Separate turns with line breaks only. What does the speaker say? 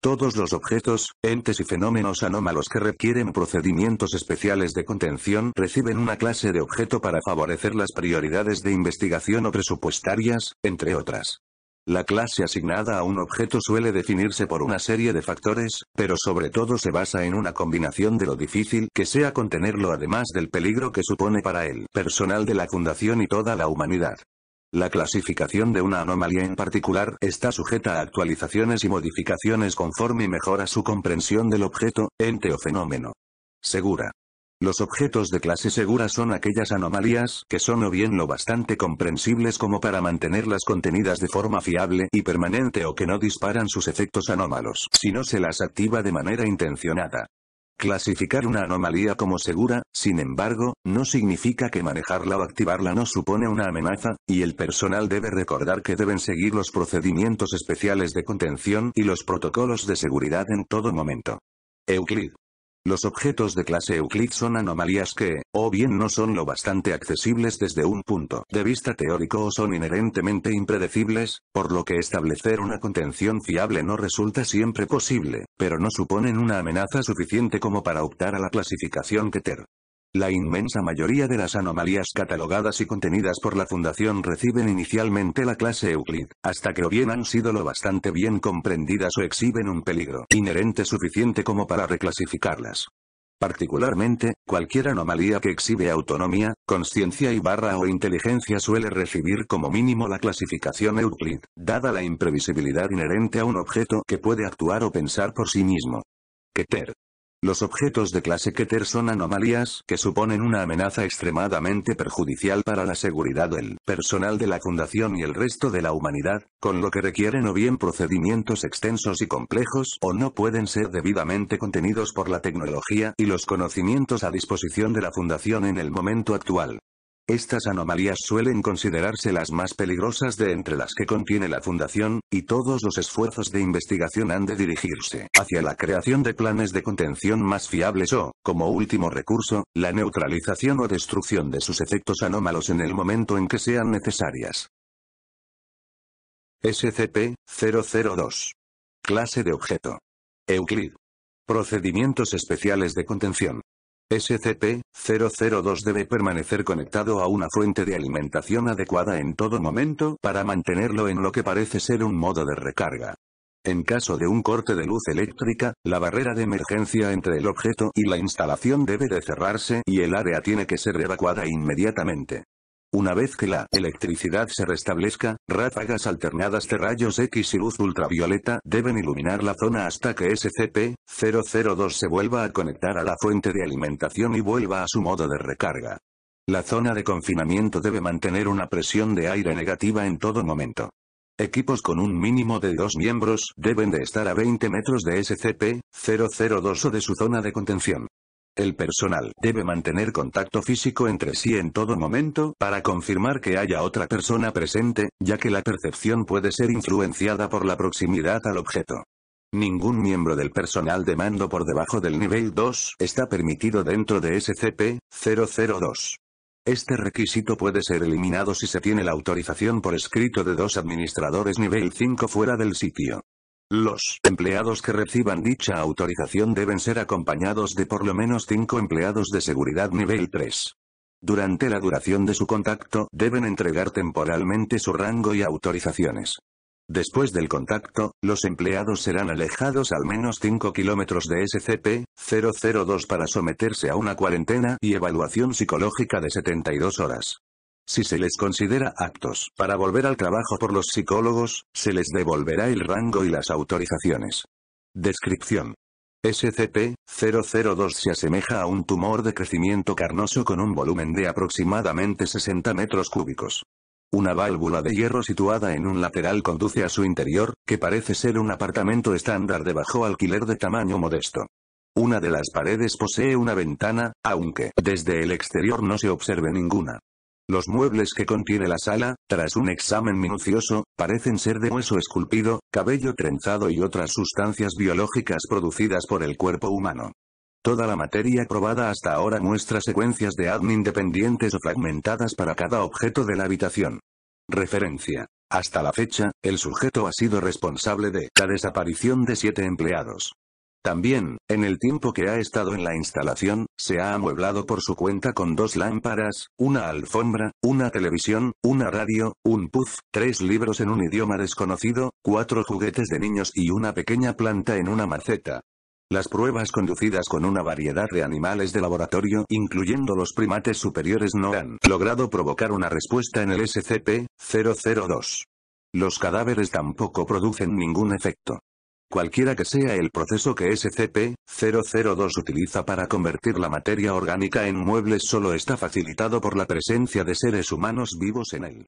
Todos los objetos, entes y fenómenos anómalos que requieren procedimientos especiales de contención reciben una clase de objeto para favorecer las prioridades de investigación o presupuestarias, entre otras. La clase asignada a un objeto suele definirse por una serie de factores, pero sobre todo se basa en una combinación de lo difícil que sea contenerlo además del peligro que supone para el personal de la Fundación y toda la humanidad. La clasificación de una anomalía en particular está sujeta a actualizaciones y modificaciones conforme mejora su comprensión del objeto, ente o fenómeno. Segura. Los objetos de clase segura son aquellas anomalías que son o bien lo bastante comprensibles como para mantenerlas contenidas de forma fiable y permanente o que no disparan sus efectos anómalos si no se las activa de manera intencionada. Clasificar una anomalía como segura, sin embargo, no significa que manejarla o activarla no supone una amenaza, y el personal debe recordar que deben seguir los procedimientos especiales de contención y los protocolos de seguridad en todo momento. Euclid. Los objetos de clase Euclid son anomalías que, o bien no son lo bastante accesibles desde un punto de vista teórico o son inherentemente impredecibles, por lo que establecer una contención fiable no resulta siempre posible, pero no suponen una amenaza suficiente como para optar a la clasificación Keter. La inmensa mayoría de las anomalías catalogadas y contenidas por la Fundación reciben inicialmente la clase Euclid, hasta que o bien han sido lo bastante bien comprendidas o exhiben un peligro inherente suficiente como para reclasificarlas. Particularmente, cualquier anomalía que exhibe autonomía, consciencia o inteligencia suele recibir como mínimo la clasificación Euclid, dada la imprevisibilidad inherente a un objeto que puede actuar o pensar por sí mismo. Keter. Los objetos de clase Keter son anomalías que suponen una amenaza extremadamente perjudicial para la seguridad del personal de la Fundación y el resto de la humanidad, con lo que requieren o bien procedimientos extensos y complejos o no pueden ser debidamente contenidos por la tecnología y los conocimientos a disposición de la Fundación en el momento actual. Estas anomalías suelen considerarse las más peligrosas de entre las que contiene la Fundación, y todos los esfuerzos de investigación han de dirigirse hacia la creación de planes de contención más fiables o, como último recurso, la neutralización o destrucción de sus efectos anómalos en el momento en que sean necesarias. SCP-002. Clase de objeto. Euclid. Procedimientos especiales de contención. SCP-002 debe permanecer conectado a una fuente de alimentación adecuada en todo momento para mantenerlo en lo que parece ser un modo de recarga. En caso de un corte de luz eléctrica, la barrera de emergencia entre el objeto y la instalación debe de cerrarse y el área tiene que ser evacuada inmediatamente. Una vez que la electricidad se restablezca, ráfagas alternadas de rayos X y luz ultravioleta deben iluminar la zona hasta que SCP-002 se vuelva a conectar a la fuente de alimentación y vuelva a su modo de recarga. La zona de confinamiento debe mantener una presión de aire negativa en todo momento. Equipos con un mínimo de 2 miembros deben de estar a 20 metros de SCP-002 o de su zona de contención. El personal debe mantener contacto físico entre sí en todo momento para confirmar que haya otra persona presente, ya que la percepción puede ser influenciada por la proximidad al objeto. Ningún miembro del personal de mando por debajo del nivel 2 está permitido dentro de SCP-002. Este requisito puede ser eliminado si se tiene la autorización por escrito de 2 administradores nivel 5 fuera del sitio. Los empleados que reciban dicha autorización deben ser acompañados de por lo menos 5 empleados de seguridad nivel 3. Durante la duración de su contacto, deben entregar temporalmente su rango y autorizaciones. Después del contacto, los empleados serán alejados al menos 5 kilómetros de SCP-002 para someterse a una cuarentena y evaluación psicológica de 72 horas. Si se les considera aptos para volver al trabajo por los psicólogos, se les devolverá el rango y las autorizaciones. Descripción. SCP-002 se asemeja a un tumor de crecimiento carnoso con un volumen de aproximadamente 60 metros cúbicos. Una válvula de hierro situada en un lateral conduce a su interior, que parece ser un apartamento estándar de bajo alquiler de tamaño modesto. Una de las paredes posee una ventana, aunque desde el exterior no se observe ninguna. Los muebles que contiene la sala, tras un examen minucioso, parecen ser de hueso esculpido, cabello trenzado y otras sustancias biológicas producidas por el cuerpo humano. Toda la materia probada hasta ahora muestra secuencias de ADN independientes o fragmentadas para cada objeto de la habitación. Referencia. Hasta la fecha, el sujeto ha sido responsable de la desaparición de 7 empleados. También, en el tiempo que ha estado en la instalación, se ha amueblado por su cuenta con 2 lámparas, una alfombra, una televisión, una radio, un puff, 3 libros en un idioma desconocido, 4 juguetes de niños y una pequeña planta en una maceta. Las pruebas conducidas con una variedad de animales de laboratorio, incluyendo los primates superiores, no han logrado provocar una respuesta en el SCP-002. Los cadáveres tampoco producen ningún efecto. Cualquiera que sea el proceso que SCP-002 utiliza para convertir la materia orgánica en muebles solo está facilitado por la presencia de seres humanos vivos en él.